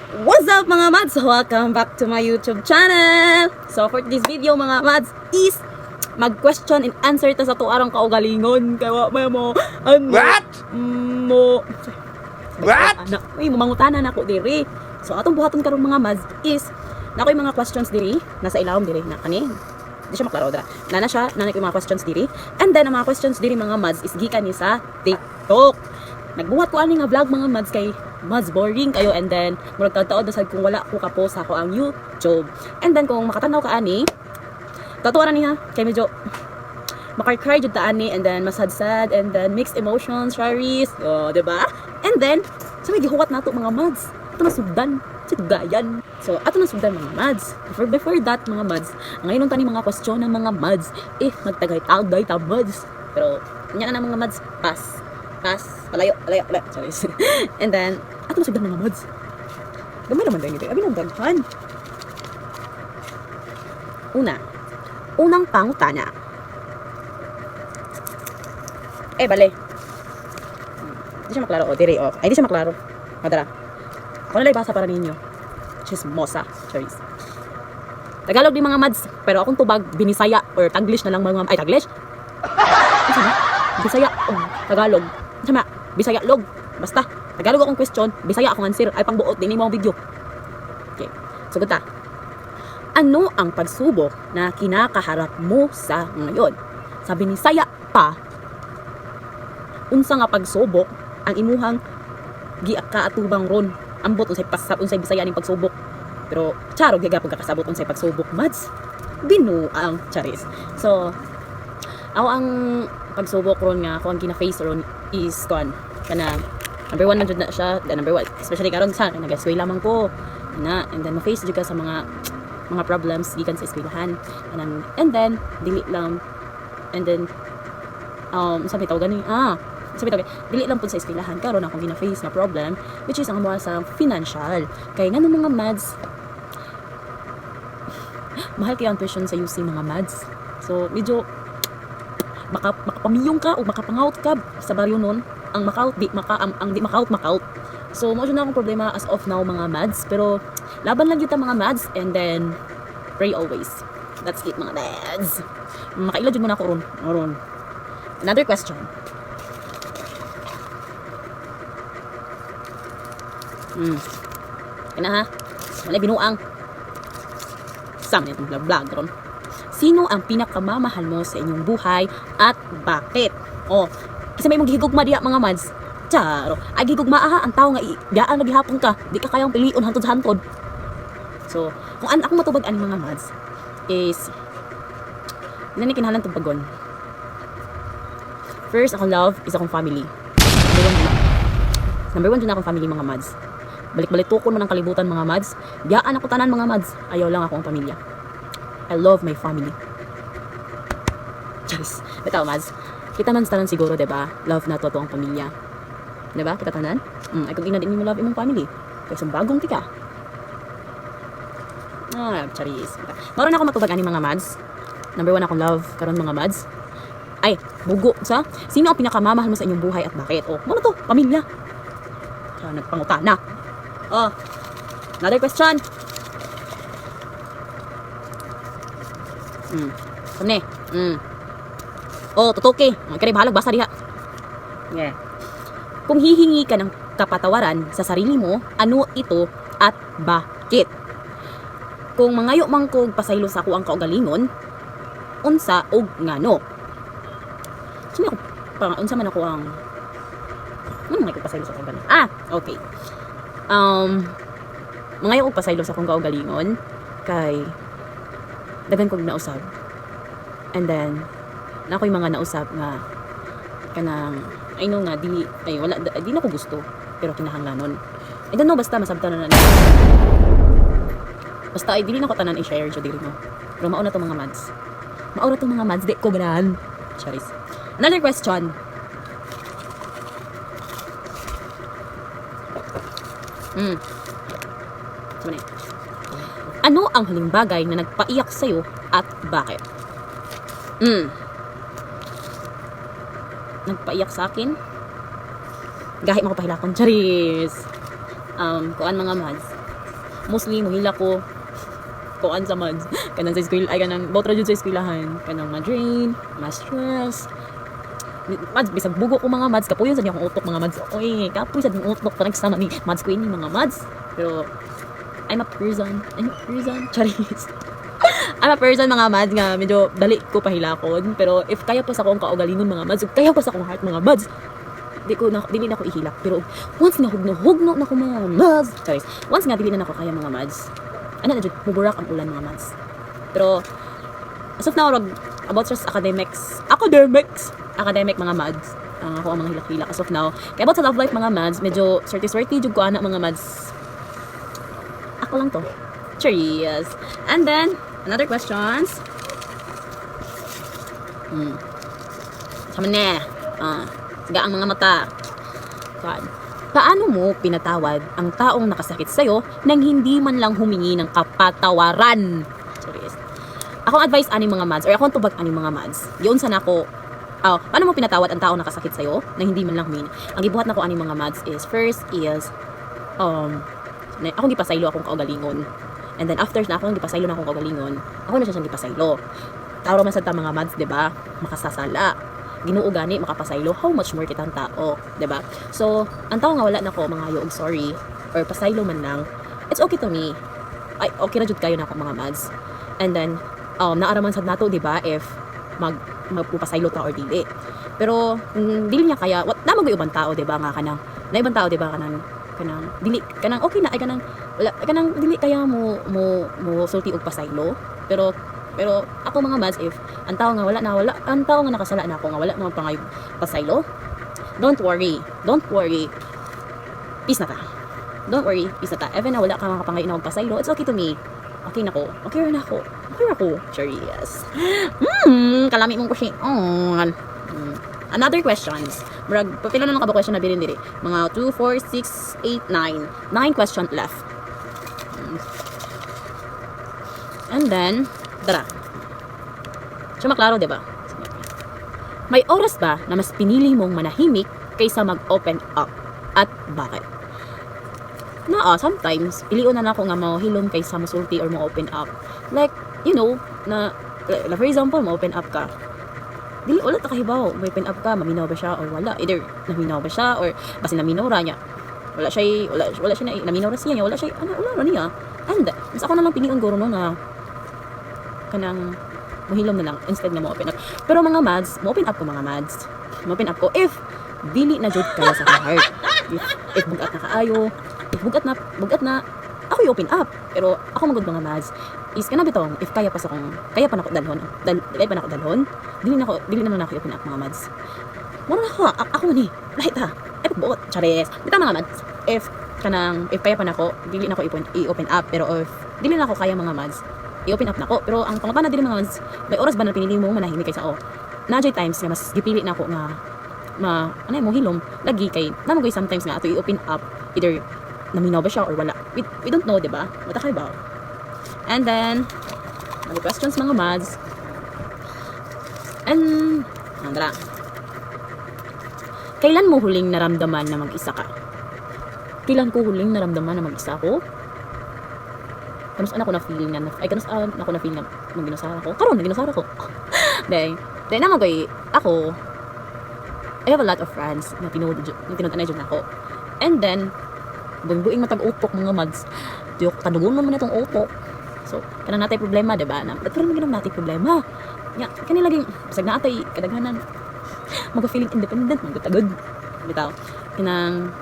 What's up mga mads? Welcome back to my YouTube channel. So for this video mga mads is mag-question and answer ta sa tuarang kaugalingon. Kaya may mo ano What? mo What? anak, uy mamangutanan ako diri. So atong buhaton karon mga mads is nakoy mga questions diri nasa ilawom diri na kani. Di siya maklaro dra. Nana siya, nana ko mga questions diri. And then ang mga questions diri mga mads is gikan ni sa TikTok. Nagbuhat ko ani nga vlog mga mads kay mads boring kayo, and then murag taon dasad kung wala ko ka-post ako ang YouTube. And then kung makatanaw ka ani, tatuwa na niya kay medyo makar-cry jud ta ani, and then masad-sad, and then mixed emotions, Charis. Oh, di ba? And then sa may gihuwat nato mga mads. Ato na sugdan, gayan. So ato na sugdan mga mads. Before that mga mads, ngayon tani mga question ng mga mads, magtagay-tagay ta mads. Pero nya na mga mads, pass, palayo. Sorry. And then ato na sugdan mga mads. Gamay naman dahil ito. Abi nang daghan. Unang pangutana. Bale. Di siya maklaro. O, diri. Ay, di siya maklaro. Madara. Ako na lang basa para ninyo. Chismosa. Charis. Tagalog di mga mads. Pero akong tubag, binisaya or taglish na lang mga... Ay, taglish? Ano ba? Bisaya. Tagalog. Ano ba? Bisaya log. Basta. Tagalog akong question. Bisaya akong answer. Ay, pangbuot. Dini mo ang video. Okay. Sugod ta. Ano ang pagsubok na kinakaharap mo sa ngayon? Sabi ni Saya pa, unsa nga pagsubok ang imuhang giakaatubang ron. Ambot unsay Bisaya ning pagsubok. Pero charo gyapon kakasabot unsay pagsubok, mads. Binuang Charis. So, ako ang pagsubok ron nga ako ang kina-face ron is kana number 1 man jud na siya, number 1 especially karon sa nagasway lamang ko na, and then ma-face jud ka sa mga problems gikan sa eskwelahan, and then dili lang, and then sabi tawag dili lang pud sa eskwelahan karon akong gina-face na problem, which is ang mga sa financial. Kay ngano mga mads, mahal kaya ang tuition sa UC mga mads. So medyo makapamiyong ka o makapangout ka sa baryo nun. Ang makaut di makaut. So mo na akong problema as of now mga mads, pero laban lang kita mga mads, and then pray always. That's it mga dads. Makaila jud mo na ako ron. Another question. Kaya ha? Wala binuang. Sama nitong vlog ron. Sino ang pinakamamahal mo sa inyong buhay at bakit? Kasi may mong gihigugma diya mga mads. Charo. Ay gihigugma ang tao nga daan nga gihapon ka. Di ka kayang pilion hantod sa hantod. So, kung akong matubag ani mga mads is nani kinahanglan tubagon. First, akong love is akong family. Number 1 dyan akong family mga mads. Balik-balik tukon man ang kalibutan mga mads. Diyaan ako tanan mga mads. Ayaw lang ako ang pamilya. I love my family. Charis. Bitaw mads. Kita man tanan siguro, diba? Love na to ang pamilya. Diba? Kita tanan? Ay kung ina din mo love imong family. Kaya sa bagong tika. Charis. Maroon ako matubag ani mga mads. Number 1 akong love karon mga mads. Ay, bugo sa sino ang pinakamamahal mo sa inyong buhay at bakit? Ano to? Pamilya. Nagpangutana. Another question. Kani. Tutuki. Kani bahalag basa diha. Yeah. Kung hihingi ka ng kapatawaran sa sarili mo, ano ito at bakit? Kung mangayo man kog pasaylo sa ako ang kaugalingon, unsa og ngano? Sino ako unsa man ako ang mangayo kog pasaylo sa akong kaugalingon? Okay. Mangayo kog pasaylo sa akong kaugalingon kay daghan kog nausab. And then na ako'y mga nausab nga kanang I know nga di na ko gusto, pero kinahanglanon. I don't know, basta masabtan na basta ay dili na ko tanan i-share so dili mo. Pero mauna to mga mads. Mauna to mga mads, di ko ganahan. Charis. Another question. Ano ang huling bagay na nagpaiyak sa'yo at bakit? Nagpaiyak sa akin? Gahi mo ko pahilakon. Charis. Kuan mga mads. mostly mohila ko kuan sa mads kanang sa school ay kanang both ra jud sa eskwelahan kanang ma-drain, ma-stress. Mads bisag bugo ko mga mads kapuyon sa niya akong utok mga mads. Oy, kapoy sa akong utok parang sama ni mads ko ini mga mads. Pero I'm a person. Charis. I'm a person mga mads nga medyo dali ko pahilakon pero if kaya pa sa akong kaugalingon mga mads, kaya pa sa akong heart mga mads. Dili na ako ihilak pero once nga hugno na ko mga mads. Charis. Once nga dili na ako kaya mga mads. Ano na jud muburak ang ulan mga mads. Pero as of now about just academic mga mads. Ako ang mga hilak-hilak as of now. Kaya about sa love life mga mads, medyo swerte jud ko ana mga mads. Ako lang to. Cheers. And then another questions. Sama na. Sige ang mga mata. Paano mo pinatawad ang taong nakasakit sa'yo nang hindi man lang humingi ng kapatawaran? Serious. Akong advice ani mga mads, or akong tubag ani mga mads, yun sana ako, paano mo pinatawad ang taong nakasakit sa'yo nang hindi man lang humingi? Ang gibuhat na ko ani mga mads is, first is, akong gipasaylo akong kaugalingon. And then after na akong gipasaylo na akong kaugalingon, ako na siya siyang gipasaylo. Tawag man sa mga mads, diba? Makasasala. Ginoo gani makapasaylo, how much more kitang tao, 'di ba? So, ang tao nga wala nako mga og sorry or pasaylo man lang, it's okay to me. Ay okay ra jud kayo nako mga mads. And then naaraman sad nato, 'di ba, if magpupasaylo ta or dili. Pero dili niya kaya what na ibang tao, 'di ba, nga kanang na ibang tao, 'di ba, kanang dili kanang okay na ay kanang wala kanang dili kaya mo sulti og pasaylo. Pero ako mga mads, if ang tao nga ang tao nga nakasala na ako nga wala naman pangayog pasaylo, don't worry, peace na ta. Don't worry, peace na ta. Even na wala ka nga pangayog na pasaylo, it's okay to me. Okay na ako. Serious. Kalami mong question. Another questions. Murag pila na lang ka ba question na bilin diri? Mga 2, 4, 6, 8, 9. 9 questions left. And then tara. So maklaro, 'di ba? May oras ba na mas pinili mong manahimik kaysa mag-open up? At bakit? Sometimes pilion na nako nga mahilom kaysa musulti or mo-open up. Like, you know, for example, mo-open up ka. Dili wala ta kahibaw, mo-open up ka, maminaw ba siya or wala? Either naminaw ba siya or basin naminaw ra niya. Wala siya na naminaw ra siya, wala siya wala ra niya. And mas ako na lang pilion guro no nga kanang mohilom na lang instead nga mo-open up. Pero mga mads, mo-open up ko mga mads. Mo-open up ko if dili na jud kaya sa heart. If bugat na kaayo, if bugat na, ako i-open up. Pero ako magud mga mads is kana bitong if kaya pa nako dalhon, dili na ako i-open up mga mads. Mura na ako ni. Lahat ha. Buot, chares. Bitaw mga mads. If kaya pa nako, dili na ako i-open up. Pero if dili na ako kaya mga mads, i-open up na ko. Pero ang pangutana dili mga mads, may oras ba na pinili mo manahimik kaysa na times nga mas gipili na ako nga mo hilom lagi kay namo gay sometimes nga ato i-open up either naminaw ba siya or wala. We don't know, 'di ba? Matakay ba? And then mga questions mga mads. And andra. Kailan mo huling naramdaman na mag-isa ka? Kailan ko huling naramdaman na mag-isa ako? Kanus ana ko na feeling na ako na feeling na maginusara ko. Karon naginusara ko. Dahil naman kay ako, I have a lot of friends na tinud-anay dyan ako. And then, buing matag-utok mga mads. Tadugon mo na itong utok. So, kanang natay problema, diba? Ba't parang naginang natay problema? Kanina laging, basag na atay, kadaghanan. Mag-feeling independent, mag-tagod. Bitaw. Kanang,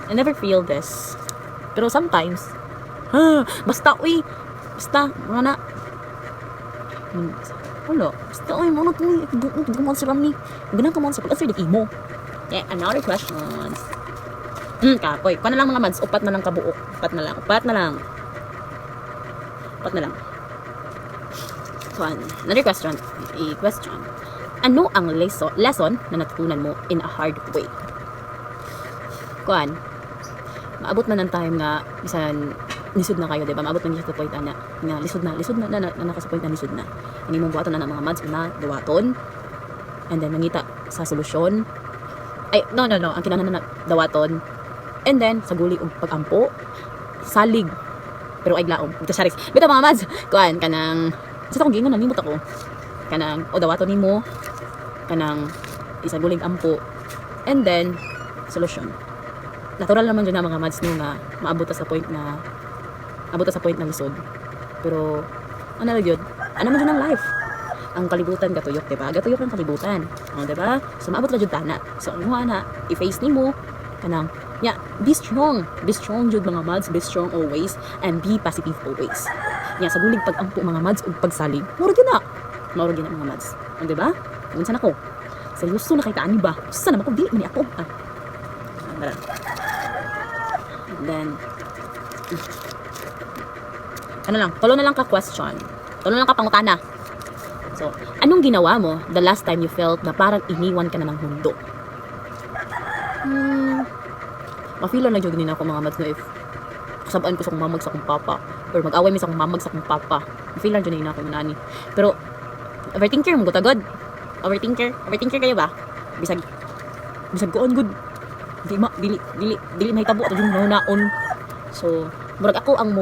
I never feel this. Pero sometimes, basta, mga na, wala, basta, mga na ito, gumawa sa ram ni, ganang ka mo sa pag-answer, di mo. Yeah, another questions. Kapoy, kuha na lang mga mads, upat na lang kabuok, upat na lang. Another question, ano ang lesson na natutunan mo in a hard way? Kuan, maabot na ng time nga, bisan, lisod na kayo, diba? Maabot na sa point na lisod na nakasa point na lisod na. Hindi mong buhaton na ng mga mads na dawaton. And then mangita sa solusyon. Ay, no, ang kinahanglan na dawaton. And then sa guli og pagampo salig. Pero ay glaom. Ito siya rin. Bito mga mads, kuan, kanang, sa akong gingon, namimot ako. Kanang, o dawato ni mo, kanang, isang guling ampo. And then, solution. Natural naman dyan na mga mads nyo nga, maabot ta sa point na, lisod. Pero, ano lang yun? Ano man dyan ang life? Ang kalibutan gatuyok, diba? Gatuyok ng kalibutan. O, diba? So, maabot lang dyan tana. So, ang mga na, i-face ni mo, kanang, yeah, be strong. Be strong jud mga mads, be strong always and be positive always. Yeah, sa gulig pag-ampo mga mads ug pagsalig. Murag na. Murag na mga mads. O di ba? Unsa nako? Seryoso na kay taani ba? Usa na mako dili man ni ako. Mara. Then ano lang, tulo na lang ka question. Tulo na lang ka pangutana. So, anong ginawa mo the last time you felt na parang iniwan ka na ng mundo? Mafeelan lang jud ako mga mads no if kasabaan ko sa akong mamag sa akong papa or mag-away mi sa akong mamag sa akong papa. Mafeelan jud ako nani. Pero overthinker mo gutagod. Overthinker kayo ba? Bisag kuon good. Dili mahitabo ato jud naon. So, murag ako ang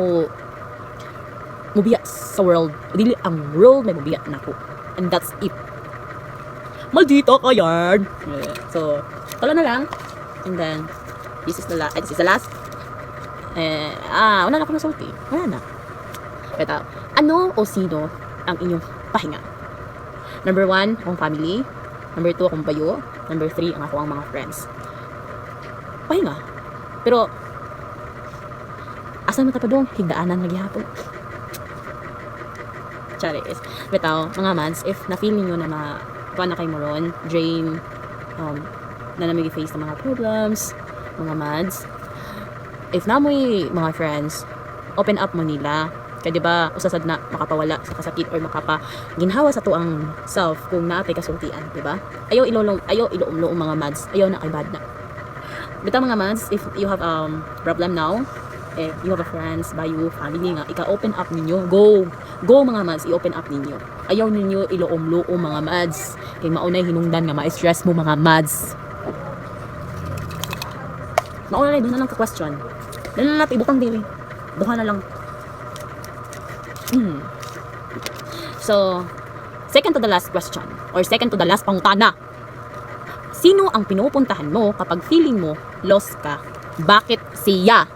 mubiya sa world. Dili ang world may mubiya nako. And that's it. Maldita ka yan. So, tala na lang. And then this is the last. Wala na ako nasulti. Wala na. Kaya, ano o sino ang inyong pahinga? Number 1, akong family. Number 2, akong bayo. Number 3, ang ako ang mga friends. Pahinga. Pero, asan mo tapadong? Higdaanan naghihapon. Charis. Bitaw, mga mans, if na-feel niyo na kuha na kayo mo ron, drain, na namig-face ng mga problems, mga mads. If namoy mga friends, open up mo nila. Kaya diba, usasad na makapawala sa kasakit or ginhawa sa tuang self kung naatay kasultian, diba? Ayaw iloom mga mads. Ayaw na kay bad na. Bitaw mga mads, if you have problem now, if you have a friends, bayo, family nga, ika-open up ninyo. Go mga mads, i-open up ninyo. Ayaw ninyo iloom-loom mga mads. Kaya maunay hinungdan nga, ma-stress mo mga mads. Mauna doon na lang ka-question. Doon na lang ibukang dili. Doon na lang. So, second to the last question or second to the last pangutana. Sino ang pinupuntahan mo kapag feeling mo lost ka? Bakit siya?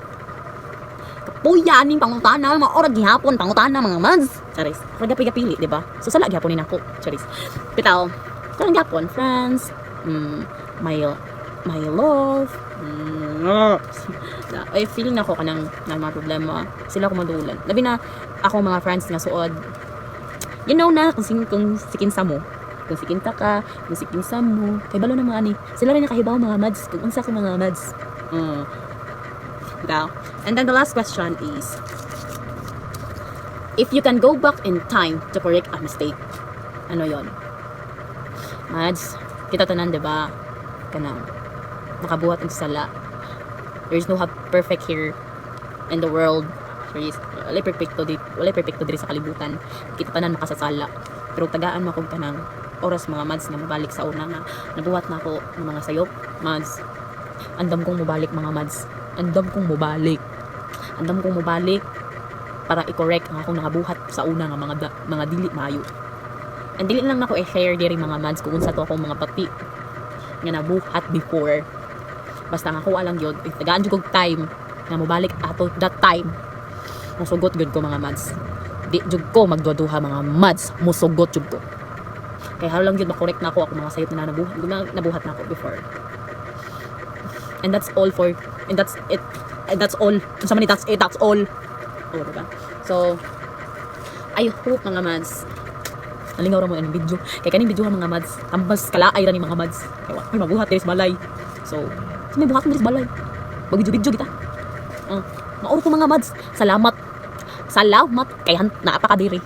Kapuya aning pangutana, mga orag gihapon pangutana mga mads. Charis. Orag gapili, di ba? So sala gihapon nako. Charis. Bitaw, kanang gihapon, friends. My love. Ay feeling na ako kanang mga problema. Sila ko madulan. Labi na ako mga friends nga suod. You know na kung sikinsa mo. Kung sikinta ka, kung sikinsa mo. Kay balo na mga ani. Sila rin nakahibaw mga mads. Kung unsa ko mga mads. And then the last question is, if you can go back in time to correct a mistake, ano yon? Mads, kita tanan diba? Kanang makabuhat ang sala. There's no perfect here in the world. Walay perfecto diri sa kalibutan. Kita tanan makasasala. Pero tagaan mo kog kanang oras mga mads nga mabalik sa una nga nabuhat na ako ng mga sayop. Mads, andam kong mabalik mga mads. Andam kong mabalik para i-correct ang akong nakabuhat sa una nga mga dili maayo. And dili lang nako i-share diri mga mads kung unsa to akong mga pati nga nabuhat before. Basta nga ako alang yun, tagaan jud kog time na mabalik ato that time. Musugot jud ko mga mads. Di jud ko magduduha mga mads, musugot jud ko. Kaya halo lang jud makorek na ako mga sayop na nabuhat na ako before. And that's all that's all. Unsa man that's all. Oh, diba? So I hope mga mads nalingaw ra mo ang video. Kay kaning video mga mads, ambas kalaay ra ni mga mads. Kay wa mabuhat diri sa balay. So may buhat mo diri sa balay. Mag-video kita. Mauro ko mga mads. Salamat kay naapakadiri.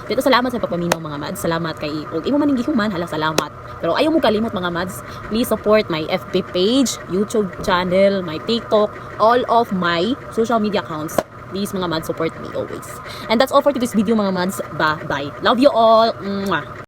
Dito salamat sa pagpaminaw mga mads. Salamat kay og imo maning gihuman, hala salamat. Pero ayaw mo kalimot mga mads. Please support my FB page, YouTube channel, my TikTok, all of my social media accounts. Please mga mads, support me always. And that's all for today's video mga mads. Bye. Love you all. Mwah.